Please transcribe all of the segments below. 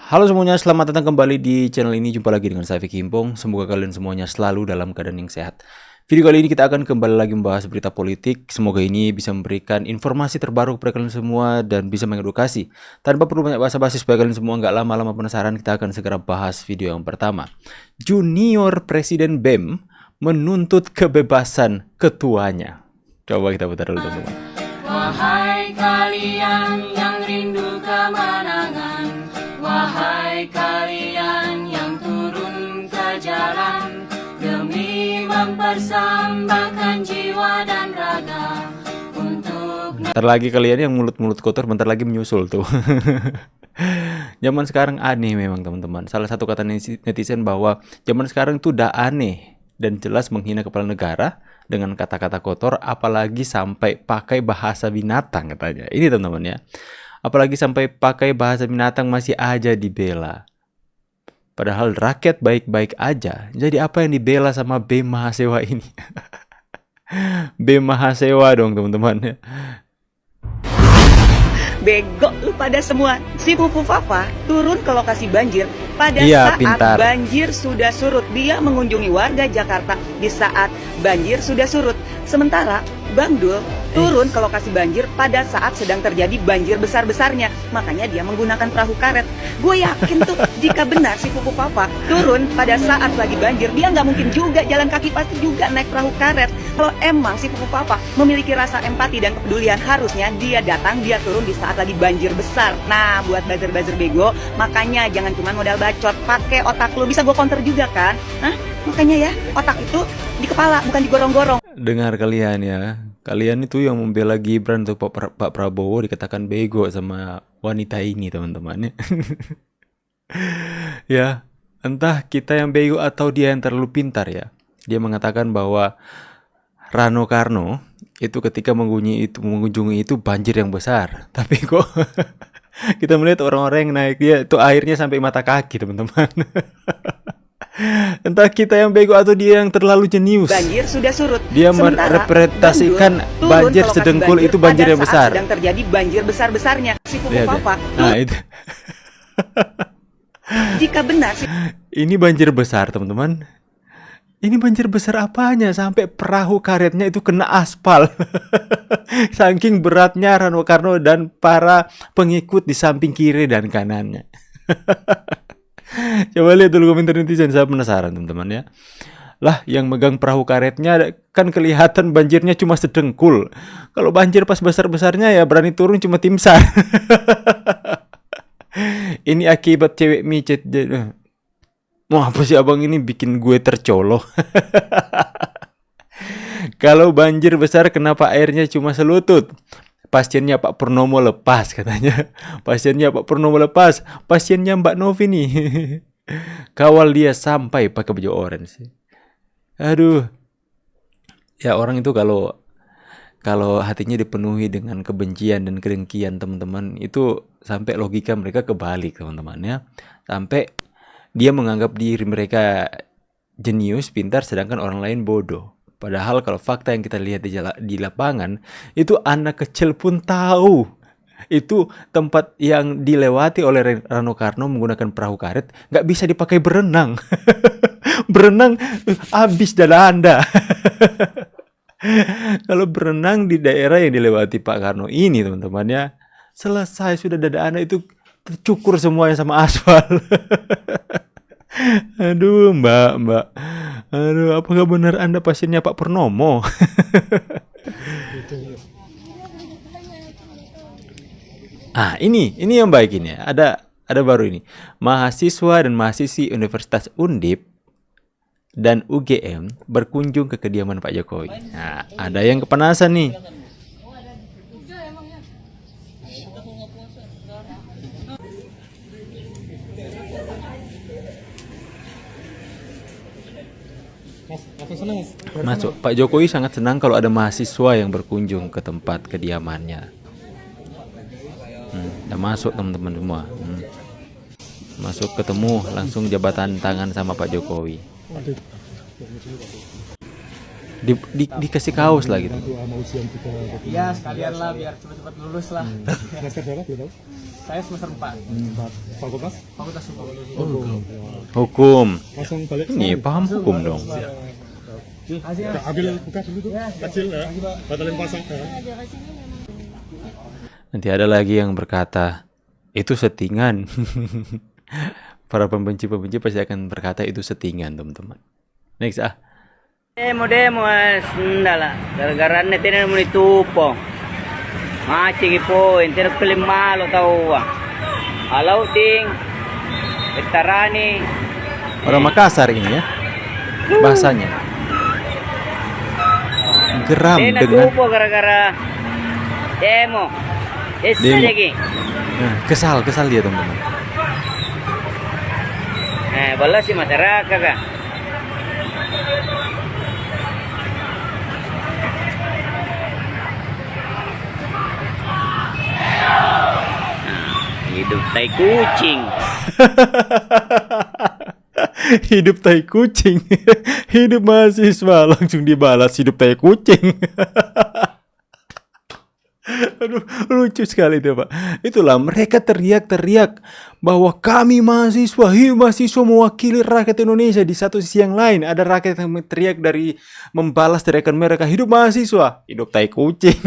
Halo semuanya, selamat datang kembali di channel ini. Jumpa lagi dengan saya Vicky Himpong. Semoga kalian semuanya selalu dalam keadaan yang sehat. Video kali ini kita akan kembali lagi membahas berita politik. Semoga ini bisa memberikan informasi terbaru kepada kalian semua dan bisa mengedukasi. Tanpa perlu banyak basa-basi supaya kalian semua nggak lama-lama penasaran, kita akan segera bahas video yang pertama. Junior Presiden BEM menuntut kebebasan ketuanya. Coba kita putar dulu teman-teman. Wahai kalian yang rindu kemenangan, wahai kalian yang turun ke jalan demi mempersembahkan jiwa dan raga untuk. Bentar lagi kalian yang mulut-mulut kotor bentar lagi menyusul tuh. Zaman sekarang aneh memang teman-teman. Salah satu kata netizen bahwa zaman sekarang itu udah aneh dan jelas menghina kepala negara dengan kata-kata kotor, apalagi sampai pakai bahasa binatang katanya. Ini teman-teman ya. Apalagi sampai pakai bahasa binatang masih aja dibela. Padahal rakyat baik-baik aja. Jadi apa yang dibela sama BEM Mahasewa ini? BEM Mahasewa dong teman-teman. Bego lu pada semua. Si Pupu Fafa turun ke lokasi banjir pada Iya, saat pintar. banjir sudah surut. Dia mengunjungi warga Jakarta di saat banjir sudah surut. Sementara Bang Dul turun ke lokasi banjir pada saat sedang terjadi banjir besar-besarnya. Makanya dia menggunakan perahu karet. Gue yakin tuh jika benar si Pupu Papa turun pada saat lagi banjir, dia nggak mungkin juga jalan kaki, pasti juga naik perahu karet. Kalau emang si Pupu Papa memiliki rasa empati dan kepedulian, harusnya dia datang, dia turun di saat lagi banjir besar. Nah, buat buzzer-buzzer bego, makanya jangan cuma modal bacot, pakai otak lu. Bisa gue counter juga kan? Hah? Makanya ya, otak itu di kepala, bukan digorong-gorong. Dengar kalian ya, kalian itu yang membela Gibran untuk Pak Prabowo dikatakan bego sama wanita ini teman-teman. Ya, entah kita yang bego atau dia yang terlalu pintar ya. Dia mengatakan bahwa Rano Karno itu ketika mengunjungi itu banjir yang besar. Tapi kok kita melihat orang-orang yang naik dia itu airnya sampai mata kaki teman-teman. Entah kita yang bego atau dia yang terlalu jenius. Banjir sudah surut. Dia Sementara merepresentasikan Bang Dul banjir turun ke lokasi sedengkul banjir itu banjir pada yang saat besar. sedang terjadi banjir besar-besarnya. Si Pupu Lihat ya. Papa Nah, itu. jika benar si Ini banjir besar, teman-teman. Ini banjir besar apanya sampai perahu karetnya itu kena aspal. Saking beratnya Rano Karno dan para pengikut di samping kiri dan kanannya. Coba lihat dulu komentar netizen, saya penasaran teman-teman ya. Lah yang megang perahu karetnya kan kelihatan banjirnya cuma sedengkul. Kalau banjir pas besar-besarnya ya berani turun cuma tim SAR. Ini akibat cewek micet. Wah, apa sih abang ini bikin gue tercolok. Kalau banjir besar kenapa airnya cuma selutut? Pasiennya Pak Purnomo lepas katanya. Pasiennya Pak Purnomo lepas. Pasiennya Mbak Novi nih. Kawal dia sampai pakai baju orange. Aduh. Ya orang itu kalau hatinya dipenuhi dengan kebencian dan kedengkian teman-teman, itu sampai logika mereka kebalik teman-teman ya. Sampai dia menganggap diri mereka jenius, pintar, sedangkan orang lain bodoh. Padahal kalau fakta yang kita lihat di lapangan, itu anak kecil pun tahu. Itu tempat yang dilewati oleh Rano Karno menggunakan perahu karet, nggak bisa dipakai berenang. Berenang habis dada Anda. Kalau berenang di daerah yang dilewati Pak Karno ini teman-teman ya, selesai sudah dada Anda itu tercukur semuanya sama aspal. Aduh mbak, aduh apakah benar Anda pasiennya Pak Purnomo? ini yang baik ini ya. Ada baru ini. Mahasiswa dan mahasiswi Universitas Undip dan UGM berkunjung ke kediaman Pak Jokowi. Nah, ada yang kepanasan nih. Masuk. Pak Jokowi sangat senang kalau ada mahasiswa yang berkunjung ke tempat kediamannya. Udah masuk teman-teman semua. Masuk ketemu langsung jabatan tangan sama Pak Jokowi. Dikasih kaos lah gitu. Ya sekalian lah biar cepat-cepat lulus lah. Semester berapa belum tahu? Saya semester 4. Fakultas? Fakultas Hukum. Hukum. Langsung balik. Nih, paham hukum dong. Ambil buka dulu tuh. Kecil ya. Batalin pasang. Nanti ada lagi yang berkata, itu settingan. Para pembenci-pembenci pasti akan berkata itu settingan, teman-teman. Next Demo sendala gara-gara netin mo nitupo. Macing po, intero kelimalo tau. Alaw ding. Veterani. Orang Makassar ini ya. Bahasanya. Geram dengan Natupo gara-gara demo. Demo. Lagi. kesal dia, teman-teman. Bala si masyarakat ka. Hidup tai kucing. Hidup tai kucing. Hidup mahasiswa langsung dibalas hidup tai kucing. Aduh, lucu sekali itu, Pak. Itulah mereka teriak-teriak bahwa kami mahasiswa mewakili rakyat Indonesia. Di satu sisi yang lain ada rakyat yang teriak dari membalas teriakan mereka, hidup mahasiswa, hidup tai kucing.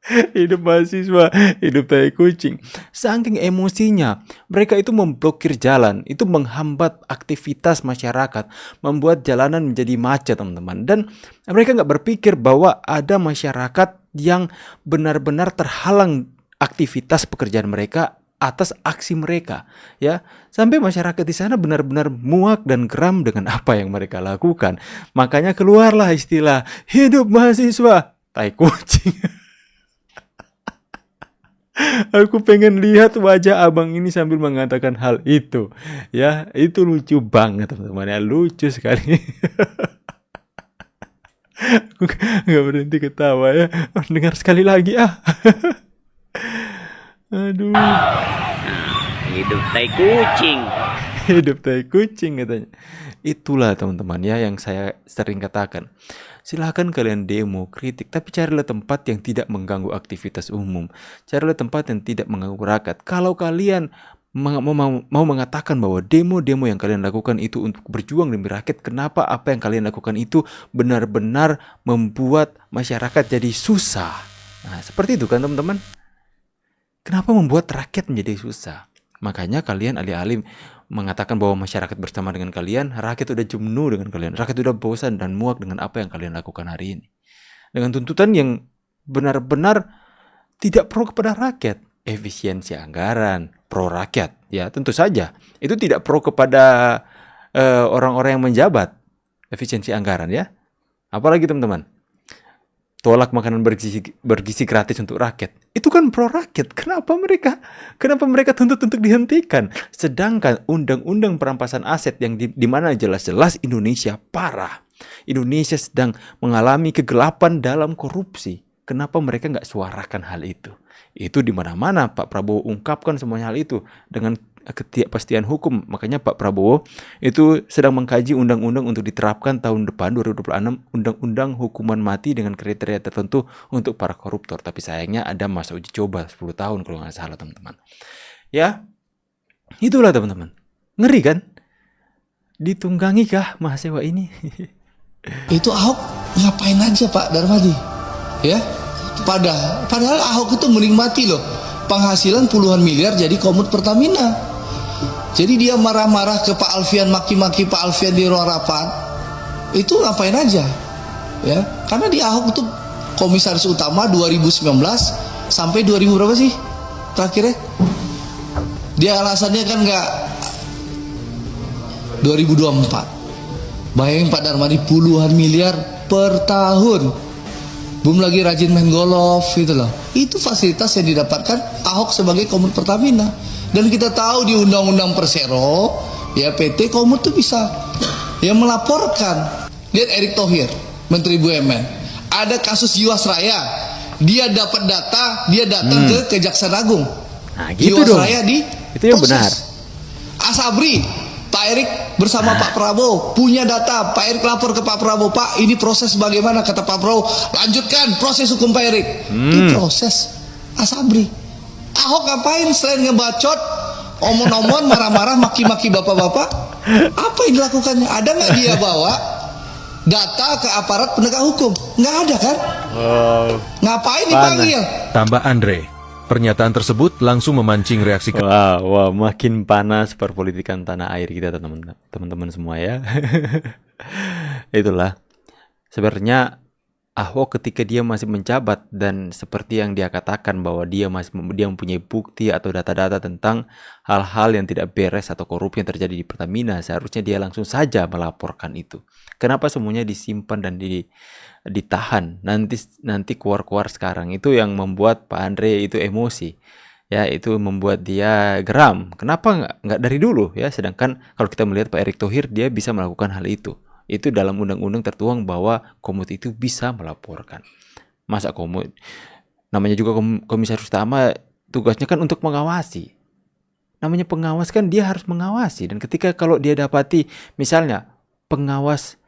Hidup mahasiswa, hidup tai kucing. Saking emosinya, mereka itu memblokir jalan, itu menghambat aktivitas masyarakat, membuat jalanan menjadi macet, teman-teman. Dan mereka nggak berpikir bahwa ada masyarakat yang benar-benar terhalang aktivitas pekerjaan mereka atas aksi mereka, ya. Sampai masyarakat di sana benar-benar muak dan geram dengan apa yang mereka lakukan. Makanya keluarlah istilah hidup mahasiswa, tai kucing. Aku pengen lihat wajah abang ini sambil mengatakan hal itu. Ya, itu lucu banget, teman-teman. Ya, lucu sekali. Aku gak berhenti ketawa ya. Dengar sekali lagi Aduh. Hidup tai kucing. Hidup tai kucing katanya. Itulah, teman-teman, ya yang saya sering katakan. Silahkan kalian demo, kritik, tapi carilah tempat yang tidak mengganggu aktivitas umum. Carilah tempat yang tidak mengganggu rakyat. Kalau kalian mau mengatakan bahwa demo-demo yang kalian lakukan itu untuk berjuang demi rakyat, kenapa apa yang kalian lakukan itu benar-benar membuat masyarakat jadi susah? Nah, seperti itu kan, teman-teman? Kenapa membuat rakyat menjadi susah? Makanya kalian alih-alih mengatakan bahwa masyarakat bersama dengan kalian, rakyat udah jenuh dengan kalian, rakyat udah bosan dan muak dengan apa yang kalian lakukan hari ini. Dengan tuntutan yang benar-benar tidak pro kepada rakyat, efisiensi anggaran, pro rakyat, ya tentu saja. Itu tidak pro kepada orang-orang yang menjabat, efisiensi anggaran ya. Apalagi teman-teman, tolak makanan bergizi gratis untuk rakyat. Itu kan pro rakyat. Kenapa mereka tuntut untuk dihentikan? Sedangkan undang-undang perampasan aset yang di mana jelas-jelas Indonesia parah. Indonesia sedang mengalami kegelapan dalam korupsi. Kenapa mereka nggak suarakan hal itu? Itu di mana-mana Pak Prabowo ungkapkan semuanya hal itu dengan ketidakpastian hukum. Makanya Pak Prabowo itu sedang mengkaji undang-undang untuk diterapkan tahun depan 2026, undang-undang hukuman mati dengan kriteria tertentu untuk para koruptor. Tapi sayangnya ada masa uji coba 10 tahun kalau nggak salah, teman-teman. Ya, itulah teman-teman. Ngeri kan? Ditunggangi kah mahasiswa ini? Itu Ahok ngapain aja Pak Darmadi? Ya, padahal Ahok itu menikmati loh penghasilan puluhan miliar jadi komut Pertamina. Jadi dia marah-marah ke Pak Alfian, maki-maki Pak Alfian di ruang rapat. Itu ngapain aja? Ya, karena di Ahok itu komisaris utama 2019 sampai 2000 berapa sih? Terakhirnya? Dia alasannya kan nggak 2024. Bayangin Pak Darmadi puluhan miliar per tahun. Belum lagi rajin main golf gitu loh. Itu fasilitas yang didapatkan Ahok sebagai komut Pertamina. Dan kita tahu di Undang-Undang Persero, ya PT Komut tuh bisa ya melaporkan. Lihat Erick Thohir, Menteri BUMN. Ada kasus Jiwasraya. Dia dapat data, dia datang ke Kejaksaan Agung. Nah, gitu dong. Jiwasraya di itu yang benar. Asabri Pak Erik bersama Pak Prabowo punya data. Pak Erik lapor ke Pak Prabowo, Pak ini proses bagaimana? Kata Pak Prabowo, lanjutkan proses hukum Pak Erik. Ini proses Asabri. Ahok ngapain selain ngebacot, omong-omong, marah-marah, maki-maki bapak-bapak? Apa yang dilakukannya? Ada nggak dia bawa data ke aparat penegak hukum? Nggak ada kan? Ngapain dipanggil? Tambah Andre. Pernyataan tersebut langsung memancing reaksi Wah, makin panas perpolitikan tanah air kita teman-teman semua ya. Itulah sebenarnya Ahok ketika dia masih menjabat dan seperti yang dia katakan bahwa dia mempunyai bukti atau data-data tentang hal-hal yang tidak beres atau korup yang terjadi di Pertamina, seharusnya dia langsung saja melaporkan itu. Kenapa semuanya disimpan dan ditahan nanti keluar sekarang? Itu yang membuat Pak Andre itu emosi ya, itu membuat dia geram. Kenapa nggak dari dulu ya? Sedangkan kalau kita melihat Pak Erick Thohir, dia bisa melakukan hal itu dalam undang-undang tertuang bahwa Komut itu bisa melaporkan. Masa Komut namanya juga komisaris utama, tugasnya kan untuk mengawasi. Namanya pengawas kan dia harus mengawasi, dan ketika kalau dia dapati misalnya pengawas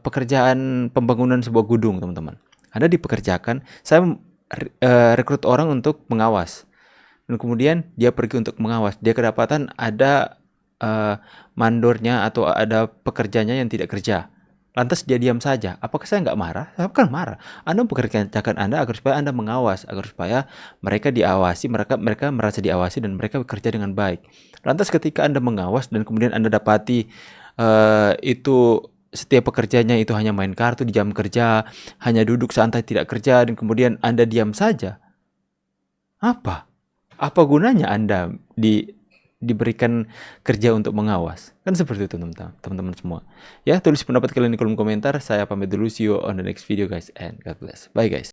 pekerjaan pembangunan sebuah gedung, teman-teman, Anda dipekerjakan, saya rekrut orang untuk mengawas, dan kemudian dia pergi untuk mengawas, dia kedapatan ada mandornya atau ada pekerjanya yang tidak kerja, lantas dia diam saja, apakah saya nggak marah? Saya akan marah. Anda mempekerjakan Anda agar supaya Anda mengawas, agar supaya mereka diawasi, mereka merasa diawasi dan mereka bekerja dengan baik. Lantas ketika Anda mengawas dan kemudian Anda dapati itu setiap pekerjanya itu hanya main kartu di jam kerja, hanya duduk santai tidak kerja, dan kemudian Anda diam saja, apa gunanya Anda diberikan kerja untuk mengawas? Kan seperti itu teman-teman semua ya. Tulis pendapat kalian di kolom komentar. Saya pamit dulu, see you on the next video guys, and God bless, bye guys.